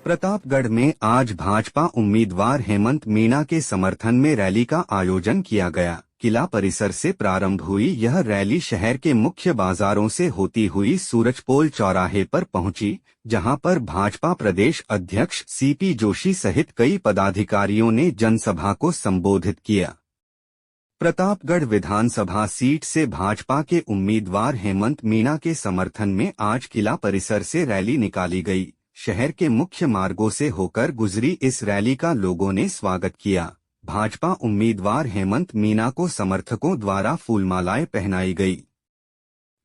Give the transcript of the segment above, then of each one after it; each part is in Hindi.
प्रतापगढ़ में आज भाजपा उम्मीदवार हेमंत मीणा के समर्थन में रैली का आयोजन किया गया। किला परिसर से प्रारंभ हुई यह रैली शहर के मुख्य बाजारों से होती हुई सूरजपोल चौराहे पर पहुंची, जहां पर भाजपा प्रदेश अध्यक्ष सीपी जोशी सहित कई पदाधिकारियों ने जनसभा को संबोधित किया। प्रतापगढ़ विधानसभा सीट से भाजपा के उम्मीदवार हेमंत मीणा के समर्थन में आज किला परिसर से रैली निकाली गई। शहर के मुख्य मार्गों से होकर गुजरी इस रैली का लोगों ने स्वागत किया। भाजपा उम्मीदवार हेमंत मीणा को समर्थकों द्वारा फूलमालाएं पहनाई गई।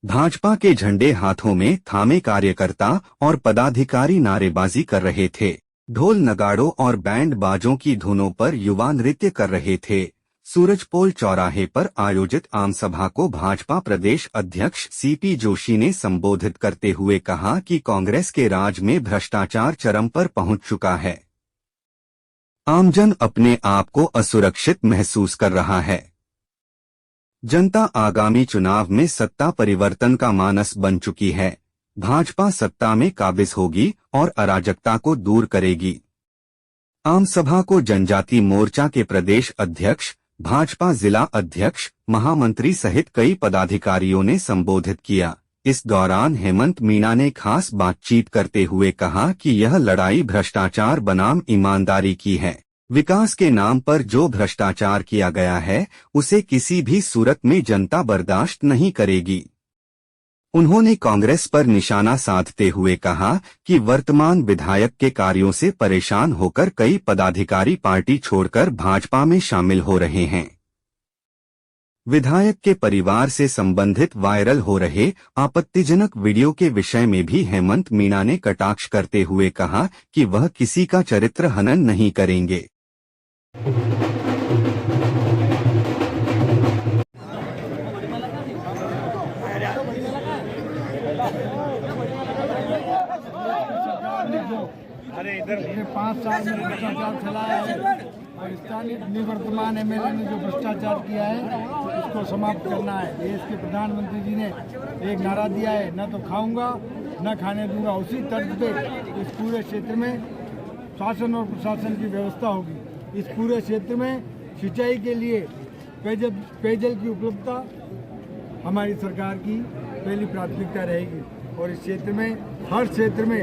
भाजपा के झंडे हाथों में थामे कार्यकर्ता और पदाधिकारी नारेबाजी कर रहे थे। ढोल नगाड़ों और बैंड बाजों की धुनों पर युवा नृत्य कर रहे थे। सूरजपोल चौराहे पर आयोजित आमसभा को भाजपा प्रदेश अध्यक्ष सीपी जोशी ने संबोधित करते हुए कहा कि कांग्रेस के राज में भ्रष्टाचार चरम पर पहुंच चुका है। आमजन अपने आप को असुरक्षित महसूस कर रहा है। जनता आगामी चुनाव में सत्ता परिवर्तन का मानस बन चुकी है। भाजपा सत्ता में काबिज होगी और अराजकता को दूर करेगी। आमसभा को जनजाति मोर्चा के प्रदेश अध्यक्ष, भाजपा जिला अध्यक्ष, महामंत्री सहित कई पदाधिकारियों ने संबोधित किया। इस दौरान हेमंत मीणा ने खास बातचीत करते हुए कहा कि यह लड़ाई भ्रष्टाचार बनाम ईमानदारी की है। विकास के नाम पर जो भ्रष्टाचार किया गया है, उसे किसी भी सूरत में जनता बर्दाश्त नहीं करेगी। उन्होंने कांग्रेस पर निशाना साधते हुए कहा कि वर्तमान विधायक के कार्यों से परेशान होकर कई पदाधिकारी पार्टी छोड़कर भाजपा में शामिल हो रहे हैं। विधायक के परिवार से संबंधित वायरल हो रहे आपत्तिजनक वीडियो के विषय में भी हेमंत मीणा ने कटाक्ष करते हुए कहा कि वह किसी का चरित्र हनन नहीं करेंगे। पिछले 5 साल में भ्रष्टाचार चलाया है और स्थानीय निवर्तमान एमएलए ने जो भ्रष्टाचार किया है उसको समाप्त करना है। देश के प्रधानमंत्री जी ने एक नारा दिया है, न तो खाऊंगा न खाने दूंगा। उसी तर्ज पे इस पूरे क्षेत्र में शासन और प्रशासन की व्यवस्था होगी। इस पूरे क्षेत्र में सिंचाई के लिए पेयजल की उपलब्धता हमारी सरकार की पहली प्राथमिकता रहेगी और इस क्षेत्र में हर क्षेत्र में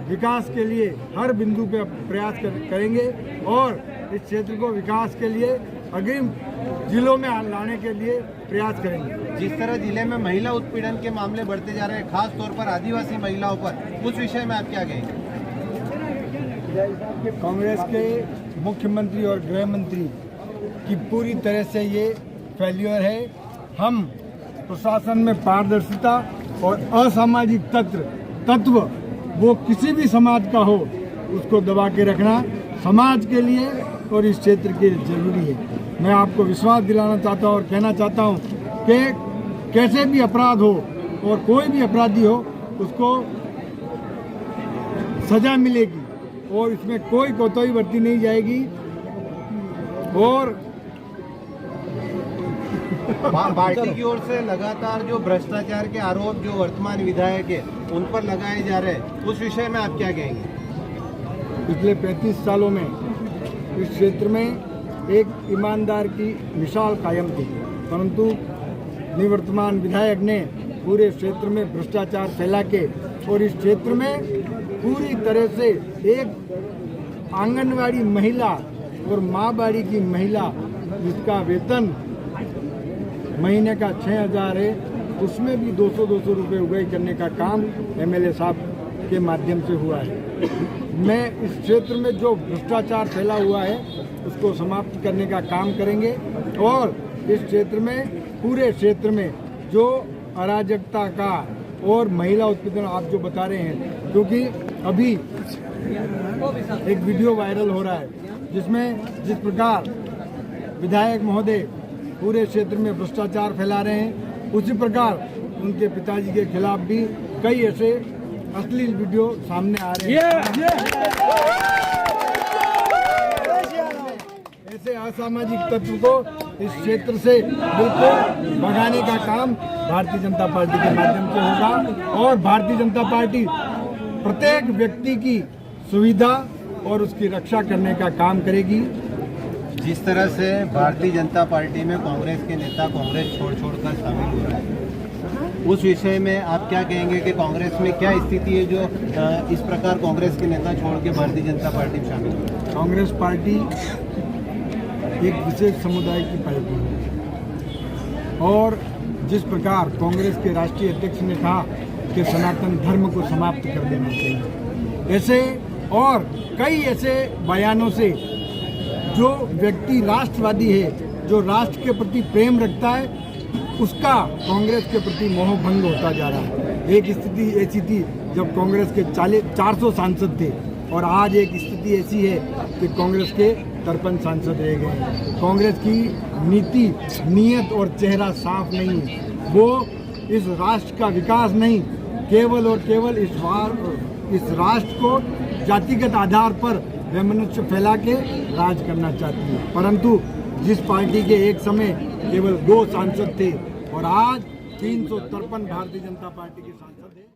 विकास के लिए हर बिंदु पे प्रयास करेंगे और इस क्षेत्र को विकास के लिए अग्रिम जिलों में लाने के लिए प्रयास करेंगे। जिस तरह जिले में महिला उत्पीड़न के मामले बढ़ते जा रहे हैं, खास तौर पर आदिवासी महिलाओं पर, उस विषय में आप क्या कहेंगे? कांग्रेस के मुख्यमंत्री और गृह मंत्री की पूरी तरह से ये फेल्यूर है। हम प्रशासन में पारदर्शिता और असामाजिक तत्व वो किसी भी समाज का हो उसको दबा के रखना समाज के लिए और इस क्षेत्र के लिए जरूरी है। मैं आपको विश्वास दिलाना चाहता हूँ और कहना चाहता हूँ कि कैसे भी अपराध हो और कोई भी अपराधी हो उसको सजा मिलेगी और इसमें कोई कोताही बरती नहीं जाएगी। और पार्टी की ओर से लगातार जो भ्रष्टाचार के आरोप जो वर्तमान विधायक है उन पर लगाए जा रहे हैं, उस विषय में आप क्या कहेंगे? पिछले 35 सालों में इस क्षेत्र में एक ईमानदार की मिसाल कायम थी, परंतु निवर्तमान विधायक ने पूरे क्षेत्र में भ्रष्टाचार फैला के और इस क्षेत्र में पूरी तरह से एक आंगनवाड़ी महिला और माँबाड़ी की महिला जिसका वेतन महीने का 6,000 है, उसमें भी 200 रुपये उगाई करने का काम एमएलए साहब के माध्यम से हुआ है। मैं इस क्षेत्र में जो भ्रष्टाचार फैला हुआ है उसको समाप्त करने का काम करेंगे और इस क्षेत्र में पूरे क्षेत्र में जो अराजकता का और महिला उत्पीड़न आप जो बता रहे हैं, क्योंकि अभी एक वीडियो वायरल हो रहा है जिसमें जिस प्रकार विधायक महोदय पूरे क्षेत्र में भ्रष्टाचार फैला रहे हैं, उसी प्रकार उनके पिताजी के खिलाफ भी कई ऐसे अश्लील वीडियो सामने आ रहे हैं। ऐसे असामाजिक तत्व को इस क्षेत्र से बिल्कुल भगाने का काम भारतीय जनता पार्टी के माध्यम से होगा और भारतीय जनता पार्टी प्रत्येक व्यक्ति की सुविधा और उसकी रक्षा करने का काम करेगी। जिस तरह से भारतीय जनता पार्टी में कांग्रेस के नेता कांग्रेस छोड़ कर शामिल हो रहे हैं, उस विषय में आप क्या कहेंगे कि कांग्रेस में क्या स्थिति है जो इस प्रकार कांग्रेस के नेता छोड़ के भारतीय जनता पार्टी में शामिल हो रहे हैं? कांग्रेस पार्टी एक विशेष समुदाय की पार्टी है और जिस प्रकार कांग्रेस के राष्ट्रीय अध्यक्ष ने कहा कि सनातन धर्म को समाप्त कर देना चाहिए, ऐसे और कई ऐसे बयानों से जो व्यक्ति राष्ट्रवादी है, जो राष्ट्र के प्रति प्रेम रखता है, उसका कांग्रेस के प्रति मोह भंग होता जा रहा है। एक स्थिति ऐसी थी जब कांग्रेस के 400 सांसद थे और आज एक स्थिति ऐसी है कि कांग्रेस के 53 सांसद रह गए। कांग्रेस की नीति, नीयत और चेहरा साफ नहीं है। वो इस राष्ट्र का विकास नहीं, केवल और केवल इस राष्ट्र को जातिगत आधार पर वैमनस्य फैला के राज करना चाहती है। परंतु जिस पार्टी के एक समय केवल 2 सांसद थे और आज 353 भारतीय जनता पार्टी के सांसद हैं।